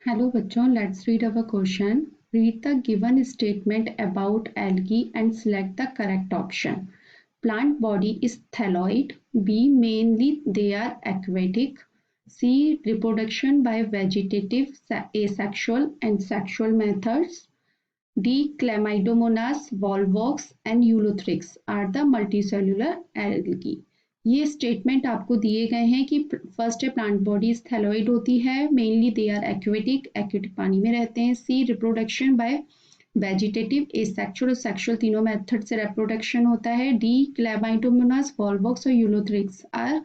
Hello bachon, let's read our question. Read the given statement about algae and select the correct option. Plant body is thalloid. B. Mainly they are aquatic. C. Reproduction by vegetative, asexual and sexual methods. D. Chlamydomonas, volvox and Eulothrix are the multicellular algae. ये statement आपको दिए गए हैं कि first है plant bodies thalloid होती है, mainly they are aquatic पानी में रहते हैं. सी रिप्रोडक्शन बाय वेजिटेटिव, एसेक्सुअल और सेक्सुअल तीनों मेथड से रिप्रोडक्शन होता है. डी क्लैमाइडोमोनास, वॉल्वॉक्स और यूलोथ्रिक्स आर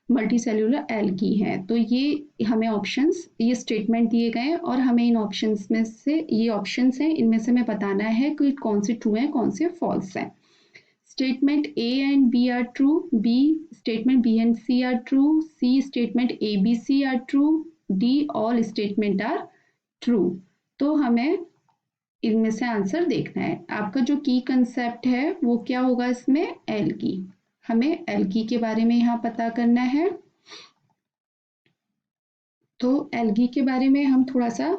मल्टीसेल्युलर एल्गी हैं. तो ये हमें ऑप्शंस, ये स्टेटमेंट दिए गए हैं और हमें इन ऑप्शंस में से, ये ऑप्शंस हैं, इनमें से हमें बताना है कि कौन से ट्रू हैं कौन से फॉल्स हैं. Statement A and B are true. B statement B and C are true. C statement A, B, C are true. D all statement are true. तो हमें इनमें से आंसर देखना है. आपका जो की कंसेप्ट है वो क्या होगा इसमें? एल्गी. हमें एल्गी के बारे में यहाँ पता करना है. तो एल्गी के बारे में हम थोड़ा सा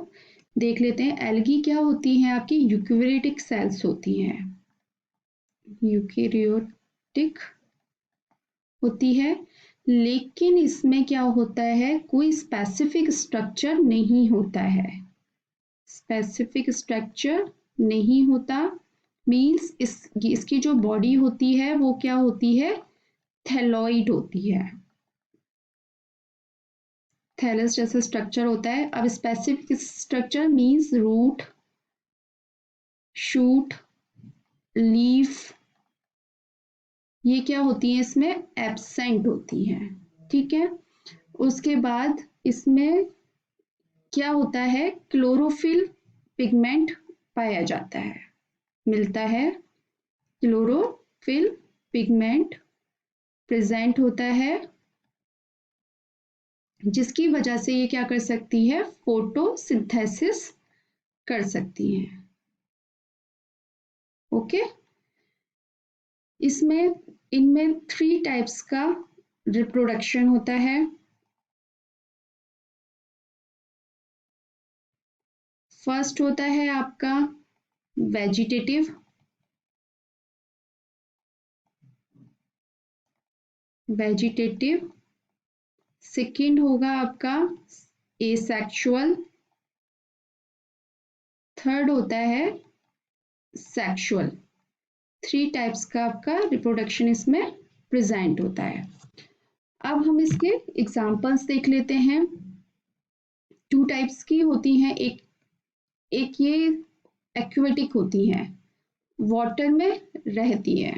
देख लेते हैं. एल्गी क्या होती हैं? आपकी यूकेरियोटिक सेल्स होती हैं. यूकेरियोटिक होती है, लेकिन इसमें क्या होता है, कोई स्पेसिफिक स्ट्रक्चर नहीं होता है. स्पेसिफिक स्ट्रक्चर नहीं होता मीन्स इसकी जो बॉडी होती है वो क्या होती है? थैलॉइड होती है. थैलस जैसा स्ट्रक्चर होता है. अब specific structure means root, shoot, leaf, ये क्या होती है इसमें? एब्सेंट होती हैं. ठीक है. उसके बाद इसमें क्या होता है? क्लोरोफिल पिगमेंट पाया जाता है, मिलता है. क्लोरोफिल पिगमेंट प्रेजेंट होता है, जिसकी वजह से ये क्या कर सकती है? फोटोसिंथेसिस कर सकती हैं. ओके. इसमें इनमें 3 टाइप्स का रिप्रोडक्शन होता है. फर्स्ट होता है आपका वेजिटेटिव, सेकंड होगा आपका एसेक्सुअल, थर्ड होता है सेक्सुअल. 3 टाइप्स का आपका रिप्रोडक्शन इसमें प्रेजेंट होता है. अब हम इसके एग्जांपल्स देख लेते हैं. 2 टाइप्स की होती हैं. एक ये एक्वेटिक होती हैं, वाटर में रहती है.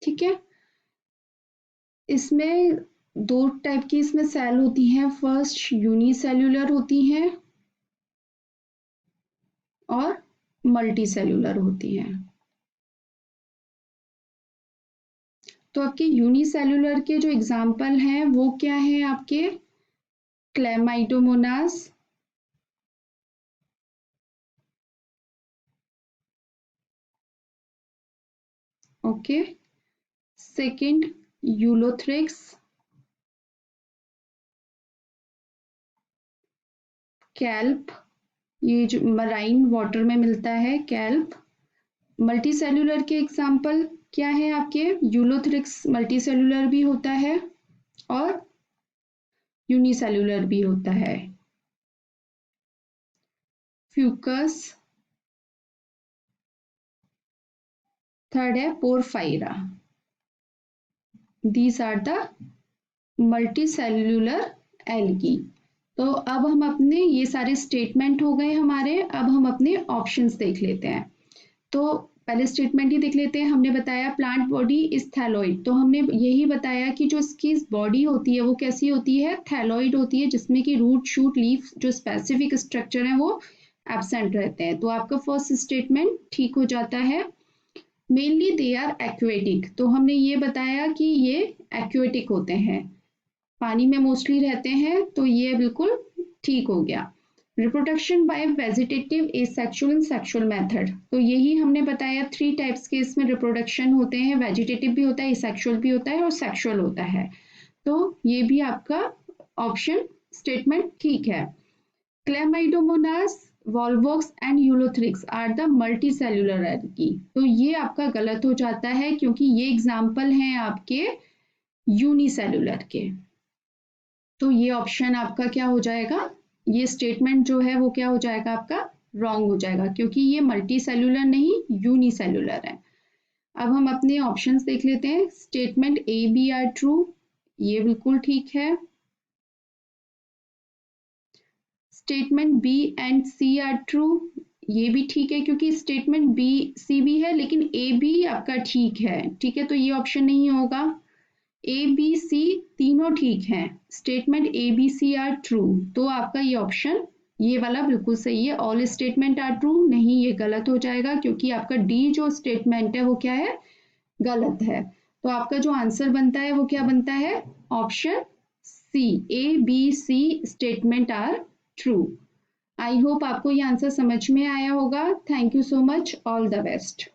ठीक है. इसमें 2 टाइप की इसमें सेल होती हैं. फर्स्ट यूनिसेल्यूलर होती हैं और मल्टीसेल्यूलर होती हैं. तो आपके यूनिसेल्यूलर के जो एग्जाम्पल हैं वो क्या है? आपके Chlamydomonas, okay. Second Ulothrix, kelp, ये जो मराइन वाटर में मिलता है कैल्प. मल्टीसेल्यूलर के एग्जाम्पल क्या है आपके? यूलोथ्रिक्स मल्टीसेल्यूलर भी होता है और यूनिसेल्यूलर भी होता है. फ्यूकस, थर्ड है Porphyra. These are the multicellular algae. तो अब हम अपने, ये सारे स्टेटमेंट हो गए हमारे. अब हम अपने ऑप्शंस देख लेते हैं. तो पहले स्टेटमेंट ही देख लेते हैं. हमने बताया प्लांट बॉडी इज थैलॉइड. तो हमने यही बताया कि जो इसकी बॉडी होती है वो कैसी होती है? थैलॉइड होती है, जिसमें कि रूट, शूट, लीफ जो स्पेसिफिक स्ट्रक्चर है वो एब्सेंट रहते हैं. तो आपका फर्स्ट स्टेटमेंट ठीक हो जाता है. Mainly they are aquatic. तो हमने ये बताया कि ये एक्वेटिक होते हैं, पानी में मोस्टली रहते हैं. तो ये बिल्कुल ठीक हो गया. Reproduction by vegetative, asexual and sexual method. तो यही हमने बताया 3 टाइप्स के इसमें रिप्रोडक्शन होते हैं. वेजिटेटिव भी होता है, एसेक्सुअल भी होता है और सेक्सुअल होता है. तो ये भी आपका ऑप्शन स्टेटमेंट ठीक है। Chlamydomonas, Volvox and Ulothrix are the multicellular algae, तो ये आपका गलत हो जाता है क्योंकि ये एग्जाम्पल हैं आपके यूनिसेल्युलर के। तो ये ऑप्शन आपका क्या हो जाएगा, ये स्टेटमेंट जो है वो क्या हो जाएगा आपका रॉन्ग हो जाएगा, क्योंकि ये मल्टी सेल्यूलर नहीं यूनिसेल्युलर है। अब हम अपने ऑप्शंस देख लेते हैं। Statement A B are true, ये बिल्कुल ठीक है। Statement B and C are true, ये भी ठीक है क्योंकि स्टेटमेंट बी सी भी है लेकिन ए भी आपका ठीक है, ठीक है, तो ये ऑप्शन नहीं होगा। ए बी सी तीनों ठीक हैं, statement A B C are true, तो आपका ये ऑप्शन ये वाला बिल्कुल सही है। ऑल स्टेटमेंट आर ट्रू नहीं, ये गलत हो जाएगा क्योंकि आपका डी जो स्टेटमेंट है वो क्या है, गलत है। तो आपका जो आंसर बनता है वो क्या बनता है, option C, A B C statement are true. I hope आपको ये आंसर समझ में आया होगा। Thank you so much, all the best.